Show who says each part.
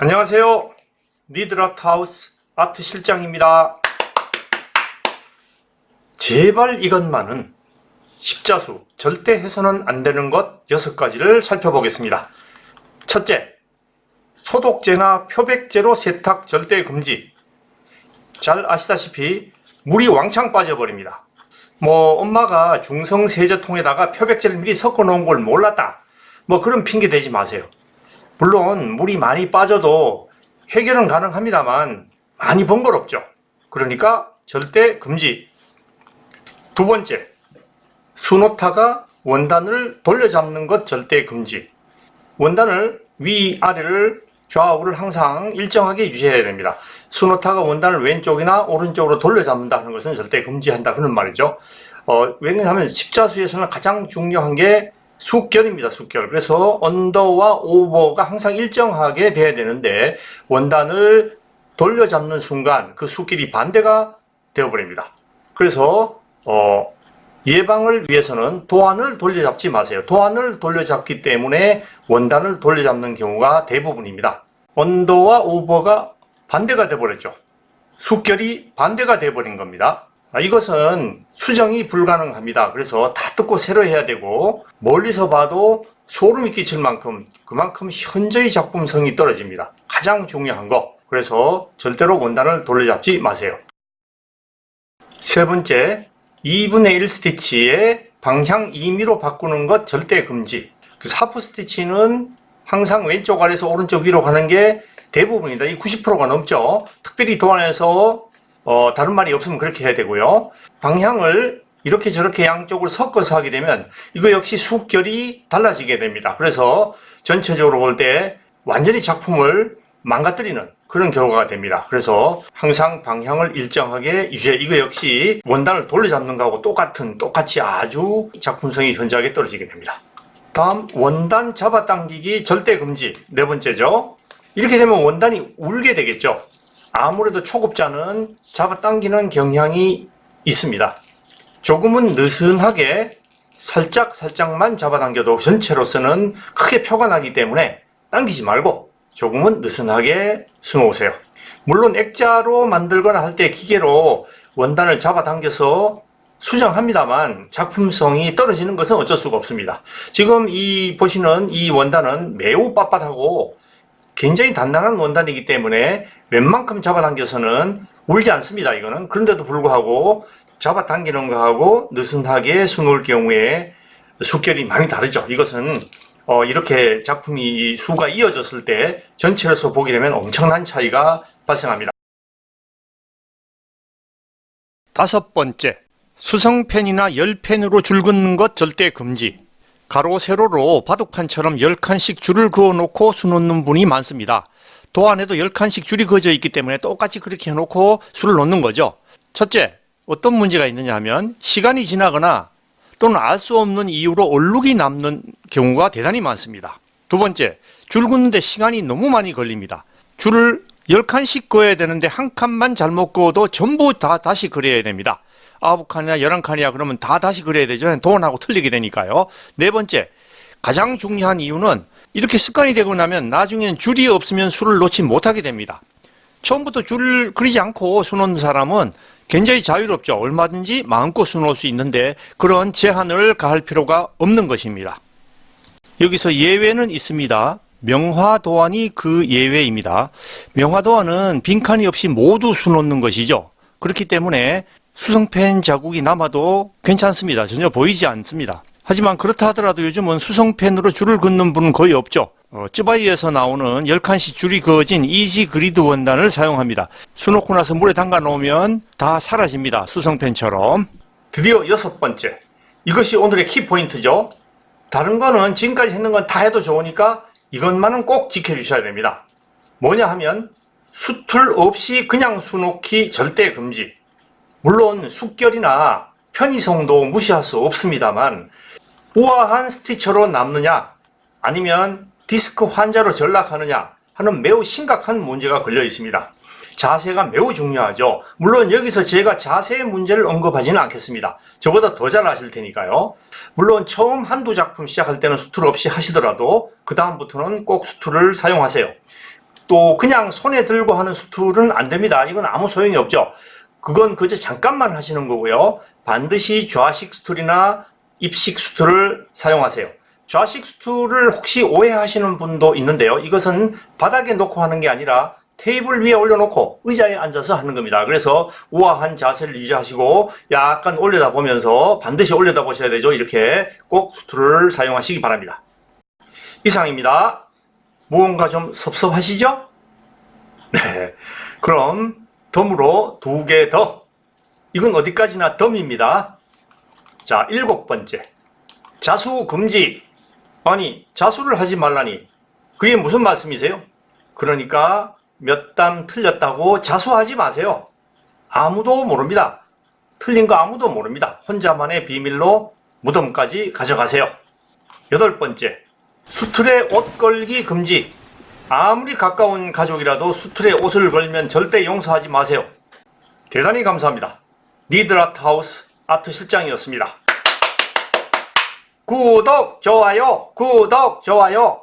Speaker 1: 안녕하세요. 니드라트하우스 아트 실장입니다. 제발 이것만은 십자수 절대 해서는 안 되는 것 6가지를 살펴보겠습니다. 첫째, 소독제나 표백제로 세탁 절대 금지. 잘 아시다시피 물이 왕창 빠져버립니다. 엄마가 중성세제통에다가 표백제를 미리 섞어 놓은 걸 몰랐다, 그런 핑계 대지 마세요. 물론 물이 많이 빠져도 해결은 가능합니다만 많이 번거롭죠. 그러니까 절대 금지. 두 번째, 수노타가 원단을 돌려잡는 것 절대 금지. 원단을 위아래를 좌우를 항상 일정하게 유지해야 됩니다. 수노타가 원단을 왼쪽이나 오른쪽으로 돌려잡는다 하는 것은 절대 금지한다 그런 말이죠. 왜냐하면 십자수에서는 가장 중요한 게 숙결입니다. 숙결. 그래서 언더와 오버가 항상 일정하게 돼야 되는데 원단을 돌려잡는 순간 그 숙결이 반대가 되어버립니다. 그래서 예방을 위해서는 도안을 돌려잡지 마세요. 도안을 돌려잡기 때문에 원단을 돌려잡는 경우가 대부분입니다. 언더와 오버가 반대가 되어버렸죠. 숙결이 반대가 되어버린 겁니다. 이것은 수정이 불가능합니다. 그래서 다 뜯고 새로 해야 되고 멀리서 봐도 소름이 끼칠 만큼 그만큼 현저히 작품성이 떨어집니다. 가장 중요한 거. 그래서 절대로 원단을 돌려잡지 마세요. 세 번째, 2분의 1 스티치의 방향 임의로 바꾸는 것 절대 금지. 하프 스티치는 항상 왼쪽 아래에서 오른쪽 위로 가는 게 대부분이다. 이 90%가 넘죠. 특별히 도안에서 다른 말이 없으면 그렇게 해야 되고요. 방향을 이렇게 저렇게 양쪽을 섞어서 하게 되면 이거 역시 숙결이 달라지게 됩니다. 그래서 전체적으로 볼 때 완전히 작품을 망가뜨리는 그런 결과가 됩니다. 그래서 항상 방향을 일정하게 유지해. 이거 역시 원단을 돌려잡는 거하고 똑같이 아주 작품성이 현저하게 떨어지게 됩니다. 다음, 원단 잡아당기기 절대 금지. 네 번째죠. 이렇게 되면 원단이 울게 되겠죠. 아무래도 초급자는 잡아당기는 경향이 있습니다. 조금은 느슨하게 살짝만 잡아당겨도 전체로서는 크게 표가 나기 때문에 당기지 말고 조금은 느슨하게 수놓으세요. 물론 액자로 만들거나 할 때 기계로 원단을 잡아당겨서 수정합니다만 작품성이 떨어지는 것은 어쩔 수가 없습니다. 지금 보시는 이 원단은 매우 빳빳하고 굉장히 단단한 원단이기 때문에 웬만큼 잡아당겨서는 울지 않습니다. 이거는. 그런데도 불구하고 잡아당기는 거하고 느슨하게 수놓을 경우에 숙결이 많이 다르죠. 이것은 이렇게 작품이 수가 이어졌을 때 전체로서 보게 되면 엄청난 차이가 발생합니다. 다섯 번째, 수성펜이나 열펜으로 줄 긋는 것 절대 금지. 가로 세로로 바둑판처럼 10칸씩 줄을 그어놓고 수놓는 분이 많습니다. 도안에도 10칸씩 줄이 그어져 있기 때문에 똑같이 그렇게 해놓고 수를 놓는 거죠. 첫째, 어떤 문제가 있느냐 하면 시간이 지나거나 또는 알 수 없는 이유로 얼룩이 남는 경우가 대단히 많습니다. 두 번째, 줄 긋는데 시간이 너무 많이 걸립니다. 줄을 10칸씩 그어야 되는데 한 칸만 잘못 그어도 전부 다시 그려야 됩니다. 9칸이나 11칸이야 그러면 다시 그려야 되죠. 도안하고 틀리게 되니까요. 네 번째, 가장 중요한 이유는 이렇게 습관이 되고 나면 나중에는 줄이 없으면 수를 놓지 못하게 됩니다. 처음부터 줄을 그리지 않고 수놓는 사람은 굉장히 자유롭죠. 얼마든지 마음껏 수놓을 수 있는데 그런 제한을 가할 필요가 없는 것입니다. 여기서 예외는 있습니다. 명화도안이 그 예외입니다. 명화도안은 빈칸이 없이 모두 수놓는 것이죠. 그렇기 때문에 수성펜 자국이 남아도 괜찮습니다. 전혀 보이지 않습니다. 하지만 그렇다 하더라도 요즘은 수성펜으로 줄을 긋는 분은 거의 없죠. 쯔바이에서 나오는 10칸씩 줄이 그어진 이지 그리드 원단을 사용합니다. 수놓고 나서 물에 담가 놓으면 다 사라집니다. 수성펜처럼. 드디어 여섯 번째. 이것이 오늘의 키포인트죠. 다른 거는 지금까지 했는 건 다 해도 좋으니까 이것만은 꼭 지켜주셔야 됩니다. 뭐냐 하면 수틀 없이 그냥 수놓기 절대 금지. 물론 숙결이나 편의성도 무시할 수 없습니다만 우아한 스티처로 남느냐 아니면 디스크 환자로 전락하느냐 하는 매우 심각한 문제가 걸려 있습니다. 자세가 매우 중요하죠. 물론 여기서 제가 자세의 문제를 언급하지는 않겠습니다. 저보다 더 잘 아실 테니까요. 물론 처음 한두 작품 시작할 때는 수틀 없이 하시더라도 그 다음부터는 꼭 수틀을 사용하세요. 또 그냥 손에 들고 하는 수틀은 안 됩니다. 이건 아무 소용이 없죠. 그건 그저 잠깐만 하시는 거고요. 반드시 좌식 수틀이나 입식 수틀을 사용하세요. 좌식 수틀을 혹시 오해하시는 분도 있는데요. 이것은 바닥에 놓고 하는 게 아니라 테이블 위에 올려놓고 의자에 앉아서 하는 겁니다. 그래서 우아한 자세를 유지하시고 약간 올려다보면서 반드시 올려다보셔야 되죠. 이렇게 꼭 수틀을 사용하시기 바랍니다. 이상입니다. 무언가 좀 섭섭하시죠? 네. 그럼 덤으로 2개 더. 이건 어디까지나 덤입니다. 자, 7번째. 자수 금지. 아니, 자수를 하지 말라니. 그게 무슨 말씀이세요? 그러니까 몇 담 틀렸다고 자수하지 마세요. 아무도 모릅니다. 틀린 거 아무도 모릅니다. 혼자만의 비밀로 무덤까지 가져가세요. 8번째. 수틀에 옷 걸기 금지. 아무리 가까운 가족이라도 수틀에 옷을 걸면 절대 용서하지 마세요. 대단히 감사합니다. 니드아트하우스 아트실장이었습니다. 구독, 좋아요, 구독, 좋아요.